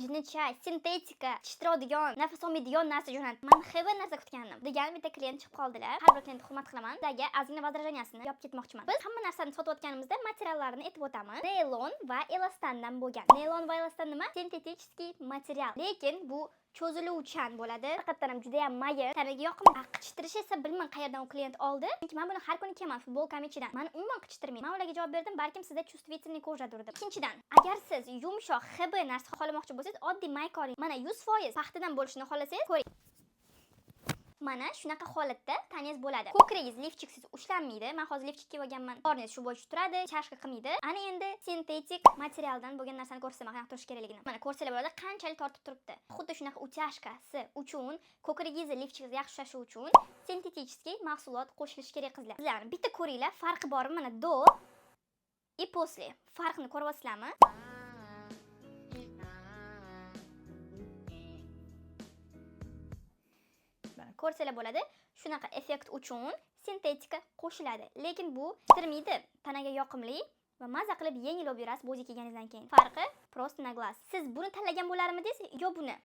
jinnicha, sintetika, tishtiradigan, nafas olmaydigan narsa jo'natdi. Men xv narsa kutgandim. Degan bitta klient chiqib qoldilar. Har bir klientni hurmat qilaman. Sizlarga ozgina возражениясini yopib ketmoqchiman. Biz hamma narsani sotib o'tganimizda materiallarini aytib o'tamiz. Naylon va elastandan bo'lgan. Naylon va elastan nima? Sintetik material. Lekin bu cho'ziluvchan bo'ladi. Haqiqatan ham juda ham mayin. Tanaga yoqimli. Qichitirish esa bilmam qayerdan u klient oldi. Chunki men buni har kuni kiyaman futbolkam ichidan. Men umuman qichitirmayman. Men ularga javob berdim, balkim sizda чувствительный kojadir deb. Ikkinchidan, agar siz yumshoq xb narsa xohlamoqchi bo'lsangiz, oddiy mayka oling. Mana 100% paxtadan bo'lishini xohlasangiz, ko'ring. Mana shunaqa holatda tanangiz bo'ladi. Ko'kragingiz lifchiksiz ushlanmaydi. Men hozir lifchik kiyib olganman. Qorningiz shu bo'yicha turadi, chashqa qilmaydi. Ana endi sintetik materialdan bo'lgan narsani ko'rsam, qanaqa turish kerakligini. Mana ko'rsalar bo'ladi, qanchalik tortib turibdi. Xuddi shunaqa uchashkasi uchun, ko'kragingiz lifchiksiz yaxshi ushlashi uchun sintetik mahsulot qo'shilishi kerak qizlar. Sizlarni bitta ko'ringlar, farqi bormi? Mana do и после. Farqni ko'ryapsizlarmi? Ko'rsalar bo'ladi. Shunaqa effekt uchun sintetika qo'shiladi. Lekin bu tirmaydi, tanaga yoqimli va maza qilib yengil olib yurasiz bo'zi kiyganingizdan keyin. Farqi просто на глаз. Siz buni tanlagan bo'larmidingiz yo buni?